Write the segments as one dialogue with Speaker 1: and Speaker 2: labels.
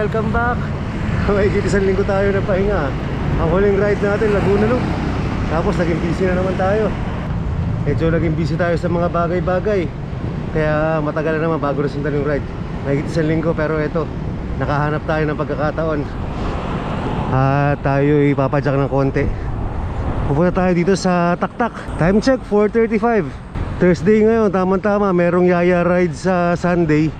Speaker 1: welcome back. Mahigit isang linggo tayo na pahinga. Ang huling ride natin, Laguna Loop. Tapos naging busy na naman tayo. Medyo naging busy tayo sa mga bagay-bagay. Kaya matagal na naman bago nasundan yung ride. Mahigit isang linggo, pero eto, nakahanap tayo ng pagkakataon. At tayo ipapadyak ng konti. Pupunta tayo dito sa Taktak. Time check, 4:35. Thursday ngayon, tamang-tama. Merong Yaya ride sa Sunday.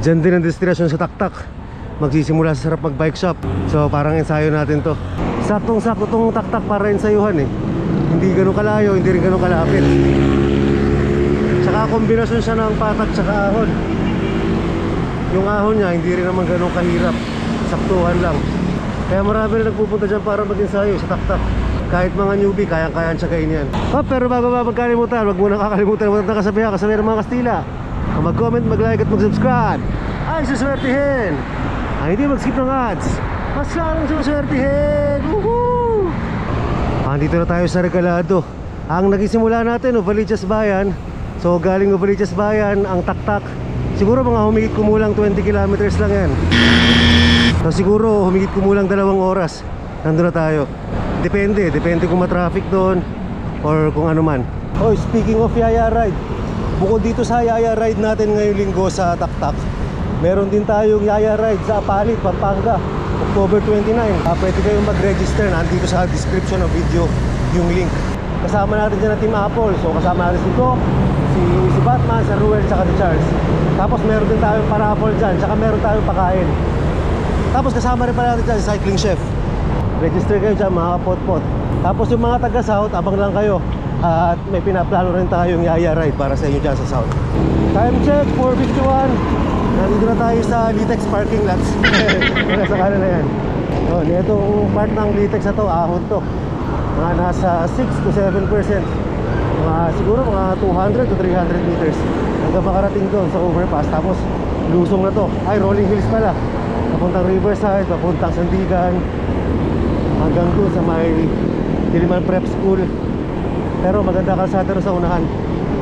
Speaker 1: Diyan din ang destinasyon sa Taktak. Magsisimula sa sarap mag-bike shop. So parang ensayo natin to. Saktong-sakto tong Taktak para ensayuhan eh. Hindi ganun kalayo, hindi rin ganun kalapit. Tsaka kombinasyon siya ng patak tsaka ahon. Yung ahon niya hindi rin naman ganun kahirap. Saktuhan lang. Kaya marami rin nagpupunta dyan para mag-ensayo sa Taktak. Kahit mga newbie, kayang-kayang tsagain yan. Pero bago ba magkalimutan, wag muna kakalimutan ng kasabihan ng mga Kastila. Mag-comment, mag-like at mag-subscribe ay suswertihin. Ay hindi mag-skip ng ads, mas lalong suswertihin. Woohoo! Andito na tayo sa Regalado. Ang naging simula natin, Novaliches Bayan. So galing Novaliches Bayan, ang Taktak. Siguro mga humigit kumulang 20 kilometers lang yan. So siguro humigit kumulang 2 oras. Nandun na tayo. Depende kung ma-traffic doon or kung ano man. Oh, speaking of Yaya ride, bukod dito sa Yaya ride natin ngayong linggo sa Taktak, meron din tayong Yaya ride sa Apalit, Pampanga, October 29. Pwede kayong mag-register, nandito sa description ng video yung link. Kasama natin dyan ang Team Apple. So kasama natin si Doc, si Batman, si Ruel, saka si Charles. Tapos meron din tayong paraffle dyan, saka meron tayong pakain. Tapos kasama rin pala natin dyan si Cycling Chef. Register kayo dyan mga kapot-pot. Tapos yung mga taga-South, abang lang kayo. At may pinaplano rin tayong Yaya ride para sa inyo dyan sa South. Time check, 4:51. Nandito na tayo sa Litex parking lots. Nasa kanan na yan. So, itong part ng Litex na to, ahon to. Mga nasa 6 to 7%. Siguro mga 200 to 300 meters hanggang makarating doon sa overpass. Tapos lusong na to. Ay, rolling hills pala. Papuntang Riverside, papuntang Sandigan, hanggang doon sa may Diliman Prep School. Pero maganda kalsada rin sa unahan.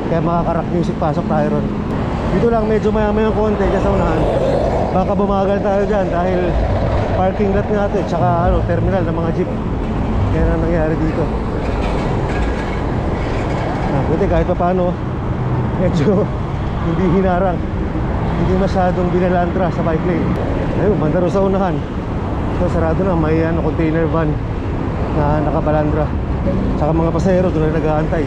Speaker 1: Kaya makaka-rock music, pasok tayo ron. Dito lang medyo maya-maya yung konti dyan sa unahan. Baka bumagal tayo dyan dahil parking lot nga ito, tsaka terminal ng mga jeep. Kaya na nangyari dito. Buti kahit pa paano, medyo hindi hinarang, hindi masyadong binalantra sa bike lane. Ayun, banda rin sa unahan. So sarado na, may container van na nakabalandra. Tsaka mga pasahero doon na nag-aantay.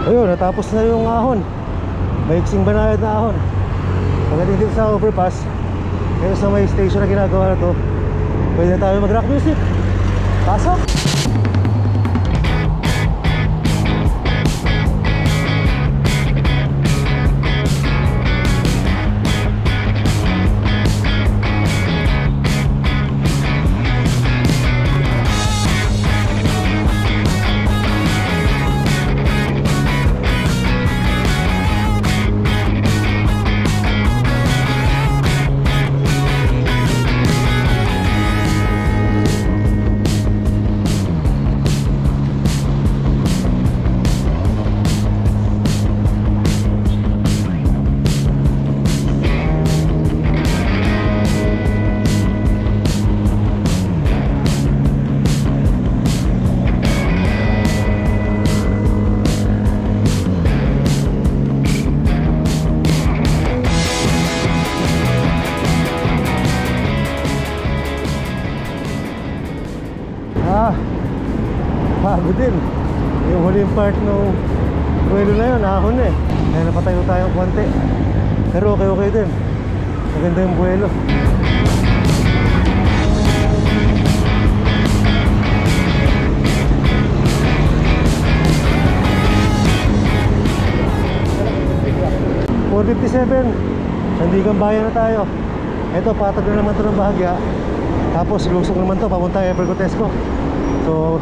Speaker 1: Ayun, natapos na yung ahon. Maiksing banayad na ahon. Pagdating dito sa overpass, ngayon sa may station na ginagawa na to, pwede tayo mag-rock music. Pasok! Bago din. Yung huling part ng buwelo na yun, ahon na eh. Kaya napatayo tayong konti. Pero okay din. Maganda yung buwelo. 4:57. Sandigan Bayan na tayo. Ito, patag na naman to ng bahagya. Tapos lusok naman to papunta Evergotesco. So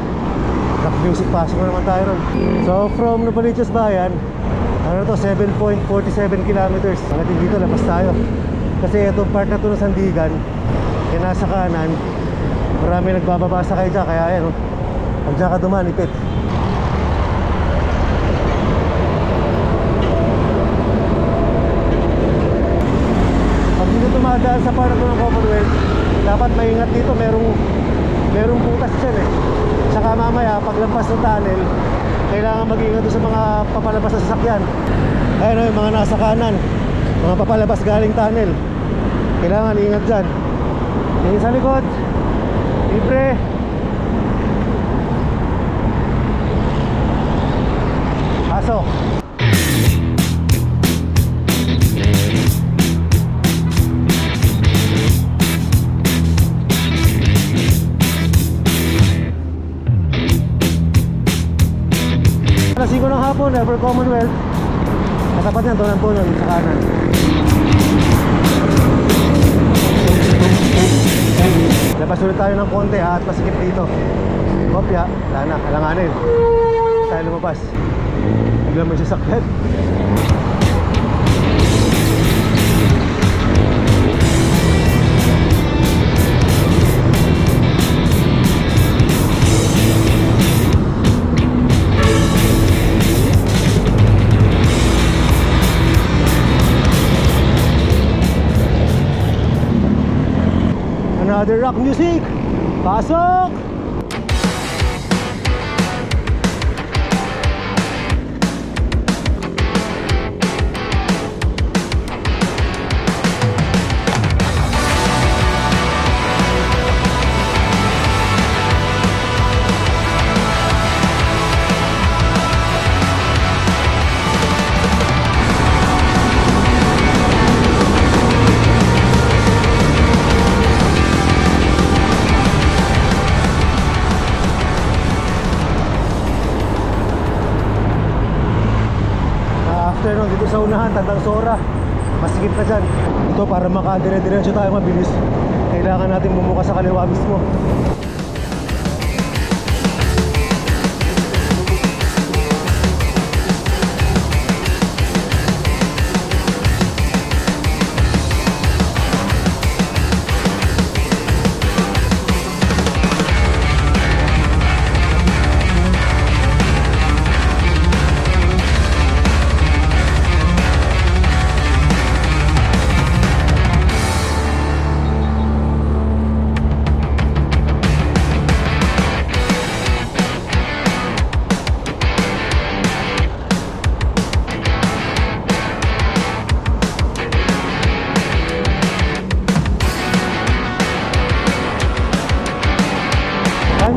Speaker 1: rock music, pasok na naman tayo ron. So from Novaliches Bayan, ano to, 7.47 kilometers. Hanggang dito, labas tayo. Kasi itong part na to ng Sandigan, yung nasa kanan, marami nagbababa sa kayo dyan. Kaya ayan, oh, pag dyan ka dumaan, ipit. Pag dito tumadaan sa part na to ng Commonwealth, dapat maingat dito, merong butas dyan eh. Saka mamaya, paglampas ng tunnel, kailangan mag-ingat doon sa mga papalabas na sasakyan. Ayun o, yung mga nasa kanan, mga papalabas galing tunnel, kailangan ingat dyan. Yung sa likod, libre. Pasok. Alas 5 ng hapon, Ever Commonwealth. Katapat niyan, doon ang punon sa kanan. Labas ulit tayo ng konti at masikip dito. Kopya, wala na, alanganin. Tayo lumabas. Biglang may sasakyan. Another rock music. Pasok! Dito sa unahan, Tandang Sora, masikip na dyan. Ito, para makadire-diretso tayo mabilis, kailangan natin bumuka sa kaliwa mismo.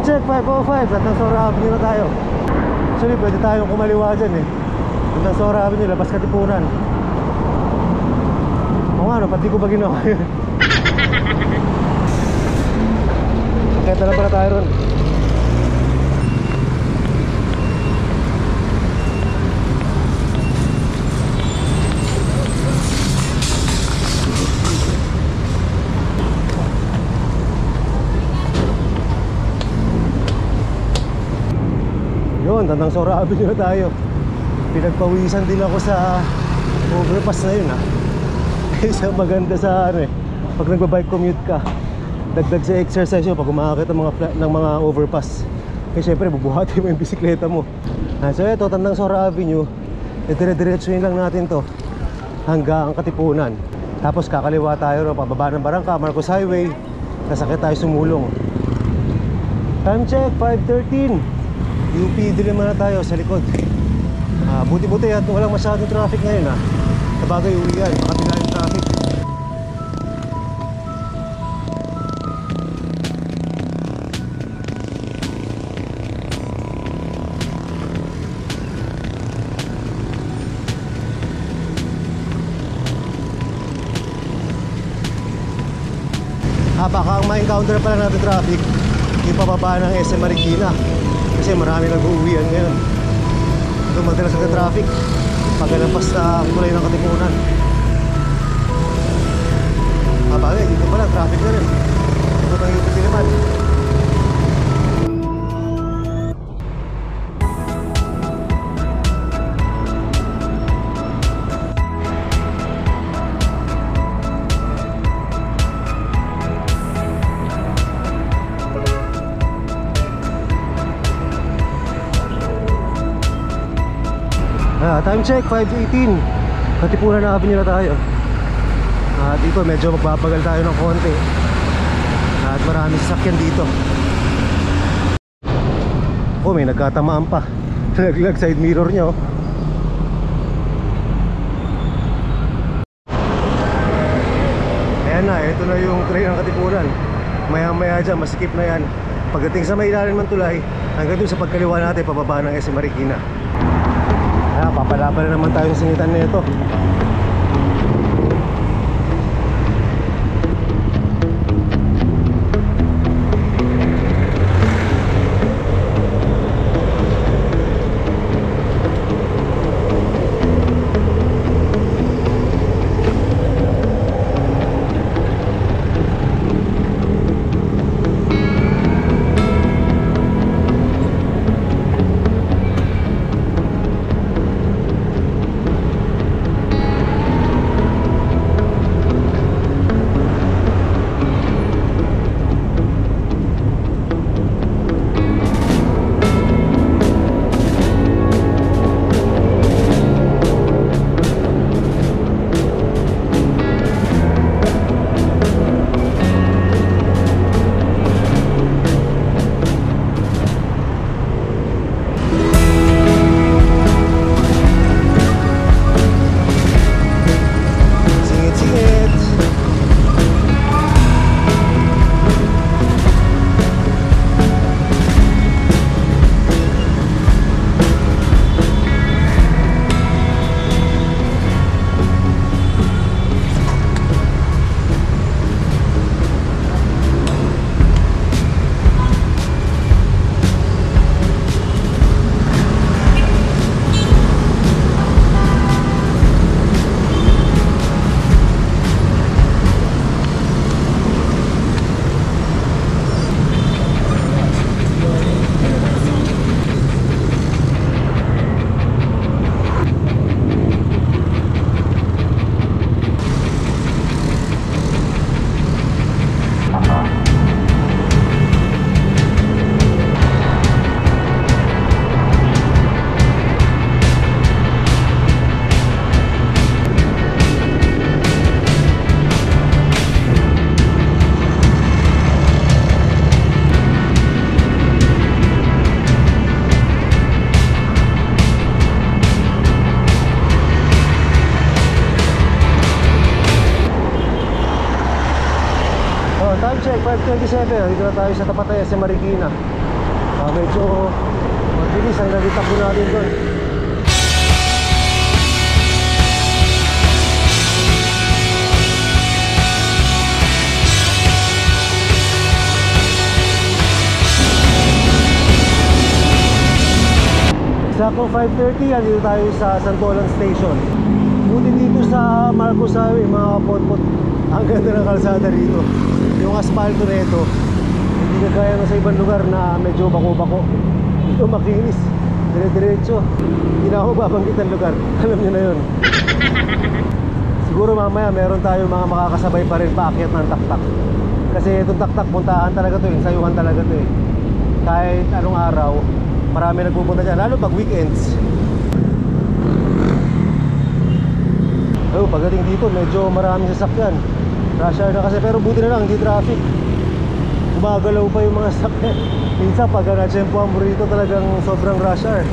Speaker 1: Check 505, Tandang Sora Avenue na tayo. Actually, pwede tayong kumaliwa dyan eh. Tandang Sora Avenue, labas Katipunan. O nga, no, pati ko ba ginawa yun? Pakita lang pala tayo ron. Tandang Sora Avenue na tayo. Pinagpawisan din ako sa overpass na yun ha. Isang maganda sa ano eh, pag nagbabike commute ka, dagdag sa exercise yun pag umakakit ng mga overpass. Kaya syempre bubuhatin mo yung bisikleta mo. So ito, Tandang Sora Avenue, dire-diretsuhin lang natin to hanggang Katipunan. Tapos kakaliwa tayo, pababa ng Barangka, Marcos Highway, nasakit tayo Sumulong. Time check, 5:13. UP din naman na tayo sa likod. Buti-buti at walang masyadong traffic ngayon ha. Sabagay uwi yan, makabila yung traffic. Baka ang ma-encounter pala natin traffic yung pababa ng SM Marikina. Kasi marami nag-uuwian ngayon. Ito madalas sa traffic. pagkalampas sa tulay ng Katipunan. Bagay, dito pala, traffic na rin. Ito ang UP Diliman. Time check, 5:18. Katipunan na Avenue na tayo. Dito medyo magbabagal tayo ng konti. At marami sasakyan dito. Oh, may nagkatamaan pa. Naglag side mirror niya, oh. Ayan na, ito na yung train ng Katipunan. Maya maya dyan, masikip na yan. Pagdating sa may ilalim ng tulay, hanggang doon sa pagkaliwa natin, pababa ng SM Marikina. Papalaban na naman tayong singitan nito. Time check, 5:27. Dito na tayo sa tapat ng SM Marikina. Medyo mabilis ang nalitakbo natin doon. Sakto 5:30, dito tayo sa Santolan Station. Buti dito sa Marcos Highway, mga kapot-pot. Ang ganda ng kalsada rito. Yung asfalto na ito, hindi kagaya na sa ibang lugar na medyo bako-bako. Ito makinis, dire-diretso. Hindi na ako babanggit ang lugar. Alam nyo na yun. Siguro mamaya meron tayo mga makakasabay pa rin paakyat ng taktak. Kasi itong taktak, puntahan talaga to eh. Sayuhan talaga to eh. Kahit anong araw, marami nagpupunta dyan. Lalo pag weekends. Pagdating dito, medyo maraming sasakyan. Rush hour na kasi, pero buti na lang, hindi traffic. Gumagalaw pa yung mga sasakyan. Minsan pag na-tsempohan mo rito, talagang sobrang rush hour.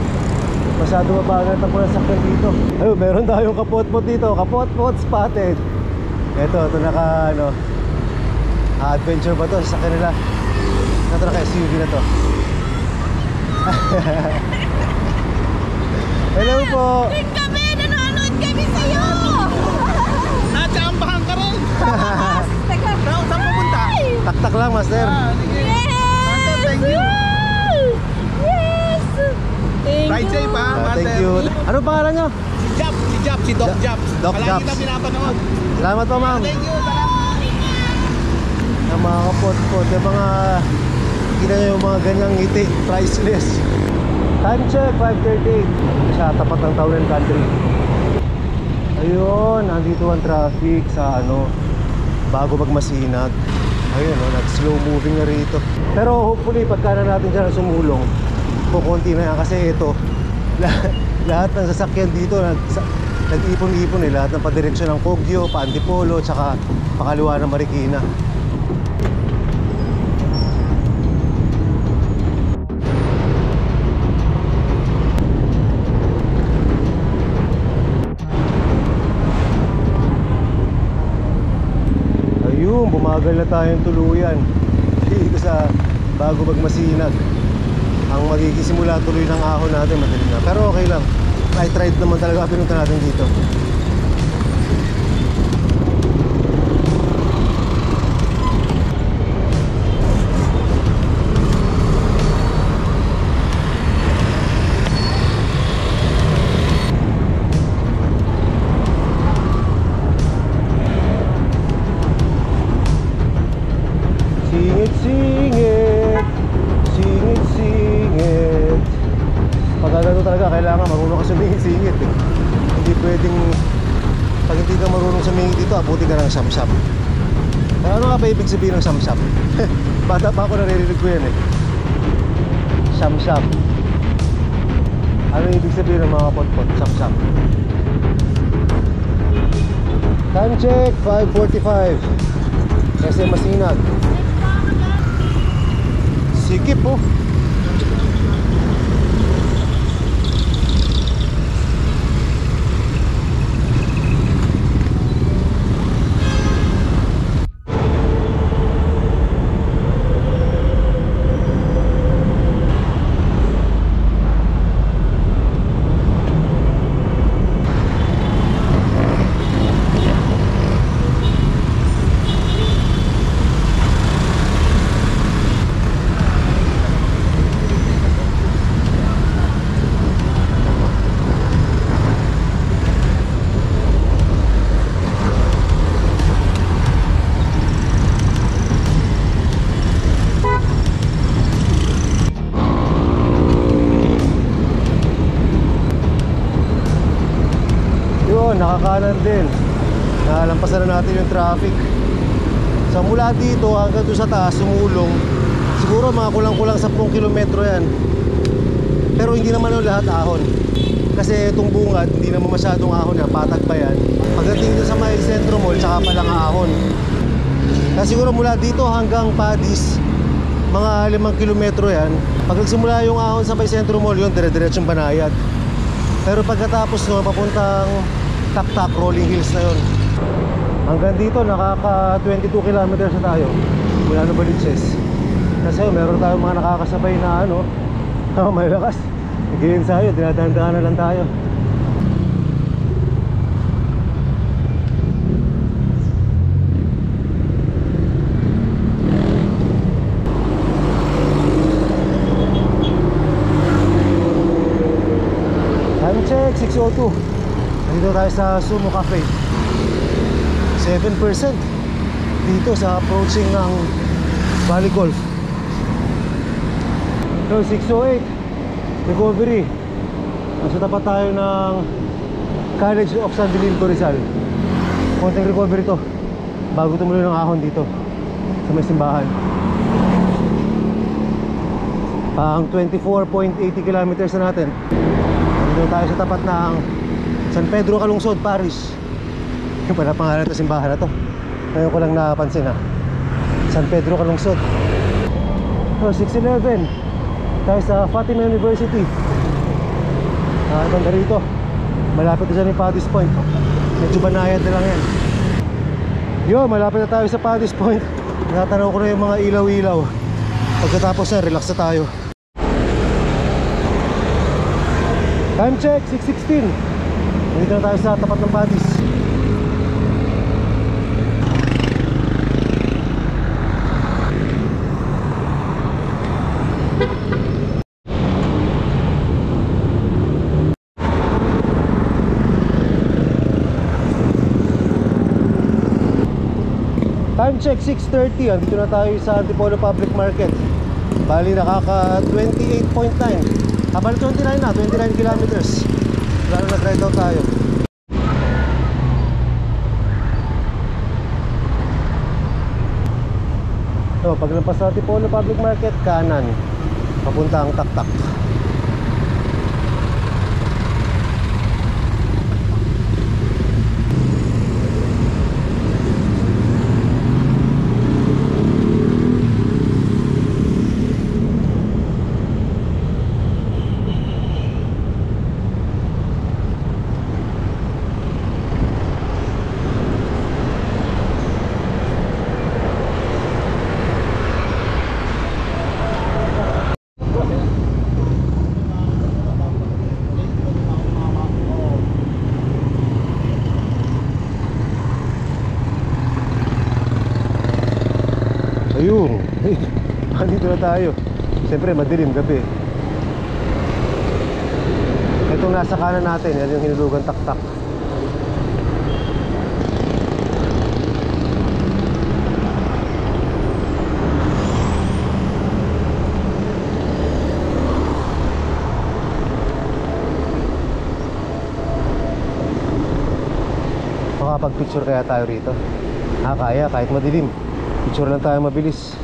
Speaker 1: Masyado mabagal na po ng sasakyan dito. Meron tayong kapot-pot dito. Kapot-pot spotted. Ito naka adventure ba to? Sasakyan nila. Ito naka SUV na to. Hello po.
Speaker 2: Kami, nanonood kami sa'yo.
Speaker 3: Natsambahan ka rin.
Speaker 2: Teka.
Speaker 3: Saan pupunta?
Speaker 1: Tak-tak lang, master.
Speaker 2: Yes!
Speaker 3: Master, thank you.
Speaker 2: Yes! Thank
Speaker 3: Ride safe, ha,
Speaker 1: Thank
Speaker 3: master.
Speaker 1: you. Ano pangalan nyo?
Speaker 3: Si Si Doc Jobs.
Speaker 1: Doc
Speaker 3: Palagi
Speaker 1: Jobs.
Speaker 3: kita pinapanood.
Speaker 1: Salamat po, ma'am.
Speaker 3: Thank you, salamat.
Speaker 1: Ang mga kapot-pot, yung mga kita nyo yung mga ganyang ngiti, priceless. Time check, 5:38 sa tapat ng Town and Country. Ayun, nandito ang traffic sa bago magmasinag. Ayun, nag-slow moving na rito. Pero hopefully, pagka na natin dyan sumulong, kukunti na yan. Kasi ito, lahat ng sasakyan dito nag-ipon-ipon lahat ng padireksyon ng Kogyo, pa-Antipolo, tsaka pakaliwa ng Marikina. Ayun, bumagal na tayong tuluyan dito sa bago magmasinag. Ang magiging simula tuloy ng ahon natin, madaling na. Pero okay lang, light ride naman talaga pinunta natin dito. Singit-singit, singit-singit. Pagkagato talaga, kailangan marunong ka sumingit-singit Hindi pwedeng, pag hindi ka marunong sumingit dito, abuti ka ng siyam-siyam. Ano nga ba ibig sabihin ng siyam-siyam? Bata pa ako naririnig ko yan Siyam-siyam. Ano ibig sabihin ng mga pot-pot? Siyam-siyam. Time check, 5:45 kasi masinag. Sikip po. Nakakanan din. Nakalampasan na natin yung traffic. So mula dito hanggang doon sa taas, sumulong, siguro mga kulang-kulang 10 kilometro yan. Pero hindi naman yung lahat ahon. Kasi itong bungad, hindi naman masyadong ahon yan, patag pa yan. Pagdating doon sa may Sentro Mall, tsaka palang ahon. Kasi siguro mula dito hanggang Padis, mga 5 kilometro yan. Pag nagsimula yung ahon sa may Sentro Mall, yun, dire-diretsong Banayad. Pero pagkatapos no, papuntang Taktak, Rolling Hills na yun. Hanggang dito nakaka 22 kilometers na tayo mula Novaliches. Kasi meron tayong mga nakakasabay na may lakas. Nag-i-ensayo, dinadahan-dahanan lang tayo. Time check, 6:02. Dito tayo sa Sumo Cafe. 7% dito sa approaching ng Valley Golf. So 6:08 recovery. Nasa tapat tayo ng College of San Benito Rizal. Konting recovery to bago tumuloy ng ahon dito sa may simbahan. Pang 24.80 kilometers na natin. Dito tayo sa tapat ng San Pedro Calungsod Parish. Yung pala pangalan ito simbahan na to. Ngayon ko lang napansin San Pedro Calungsod. So 6:11 tayo sa Fatima University. Banda rito. Malapit na dyan yung Paddy's Point. Medyo Banayad na lang yan. Yo, malapit na tayo sa Paddy's Point. Natanaw ko na yung mga ilaw-ilaw. Pagkatapos na, relax na tayo. Time check, 6:16. Dito na tayo sa tapat ng Paddy's. Time check 6:30. Andito na tayo sa Antipolo Public Market. Bali nakaka 28.9. Habal 29 na, 29 kilometers. Lalo nag-ride out tayo. So, pag lampas sa Antipolo Public Market, kanan papunta ang Taktak. Ayun, andito na tayo. Siyempre madilim gabi. Itong nasa kanan natin, yan yung hinulugan Taktak. Makapag-picture kaya tayo rito? Kaya kahit madilim. Picture lang tayo mabilis.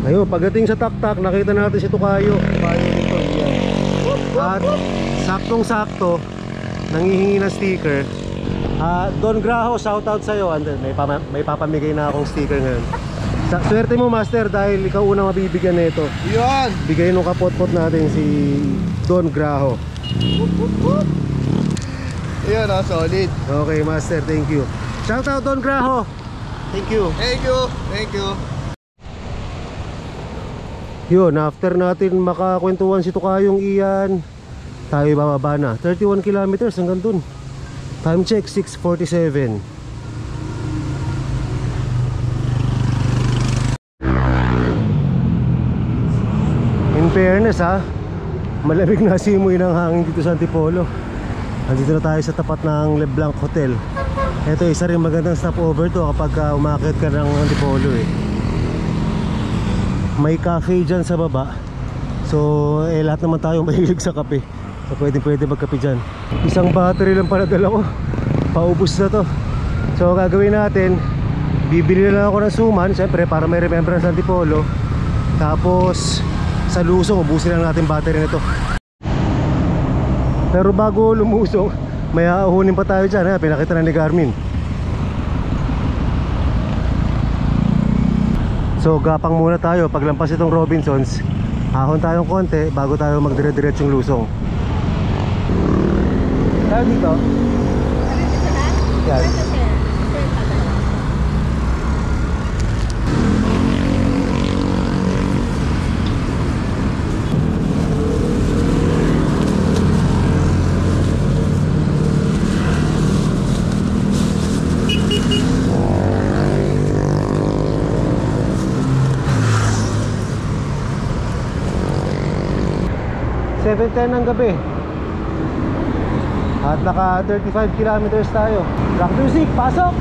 Speaker 1: Ayun, pagdating sa Taktak, nakita natin si Tukayo. Tukayo dito, yan. At saktong-sakto, nangihingi ng sticker. Don Graho, shoutout sa'yo. May papamigay na akong sticker ngayon. Swerte mo, Master, dahil ikaw unang mabibigyan nito.
Speaker 3: Yan!
Speaker 1: Bigay nung kapot-pot natin si Don Graho.
Speaker 3: Yan solid.
Speaker 1: Okay, Master, thank you. Shoutout Don Graho. Thank you.
Speaker 3: Thank you. Thank you.
Speaker 1: Yun, after natin makakwentuhan si Tukayong iyan, tayo bababa na. 31 kilometers hanggang dun. Time check 6:47. In fairness malamig na simoy ng hangin dito sa Antipolo. Andito na tayo sa tapat ng Leblanc Hotel. Ito isa rin magandang stopover to kapag umakyat ka ng Antipolo May cafe dyan sa baba. So lahat naman tayo mahilig sa kape. So pwede magkape dyan. Isang battery lang pala dala ko. Paubos na to. So gagawin natin, bibili na lang ako ng suman, siyempre para may remembrance sa Antipolo. Tapos sa lusong ubusin lang natin battery nito. Pero bago lumusong, may haahunin pa tayo dyan. Pinakita na ni Garmin. So gapang muna tayo. Paglampas itong Robinsons, ahon tayong konti bago tayo magdire-diretsong lusong. Tayo dito. Yan. $7:10 ng gabi. At naka 35 kilometers tayo. Rock music, pasok!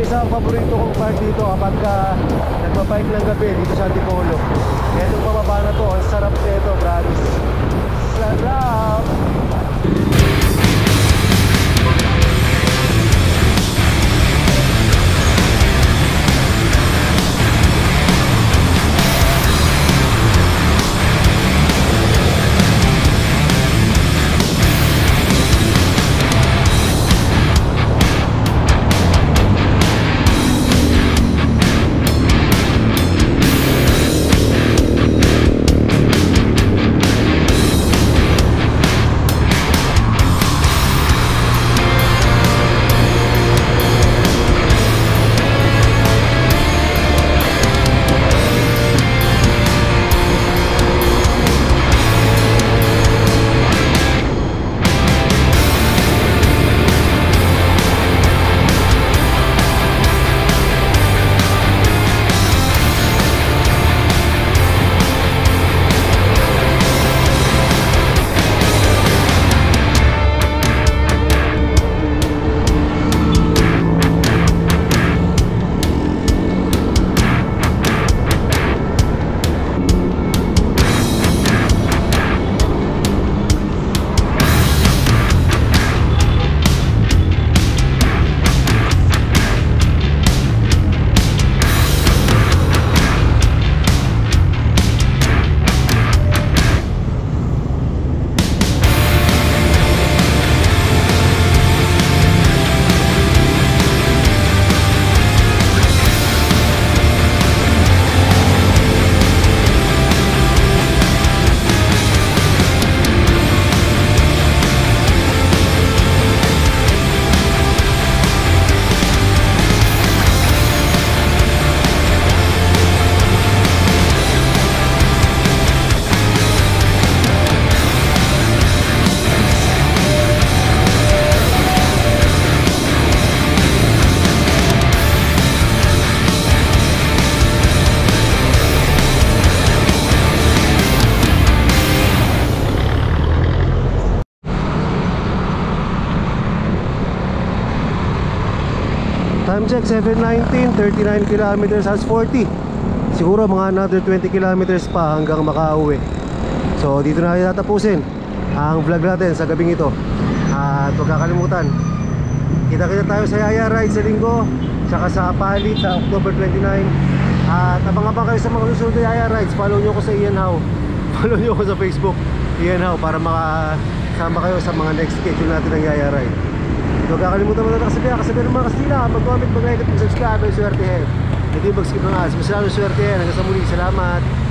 Speaker 1: isang paborito kong part dito kapag nagbabike ng gabi dito sa Antipolo. Itong pababa na to, ang sarap nito, promise. Sarap! Time check, 7:19, 39 kilometers as 40. Siguro mga another 20 kilometers pa hanggang makauwi. So dito na natin tatapusin ang vlog natin sa gabing ito. At huwag kakalimutan, kita-kita tayo sa Yaya Ride sa linggo, tsaka sa Apalit sa October 29. At abang-abang kayo sa mga susunod na Yaya Rides. Follow nyo ko sa Ian How. Follow nyo ko sa Facebook Ian How para makasama kayo sa mga next schedule natin ng Yaya Ride. Huwag kakalimutan mo na kasabihan ng mga Kastila. Mag-comment, mag-like at mag-subscribe. Ay swertehin. Hindi mag-skip ng ads. Masyadong swertehin. Hanggang sa muli. Salamat.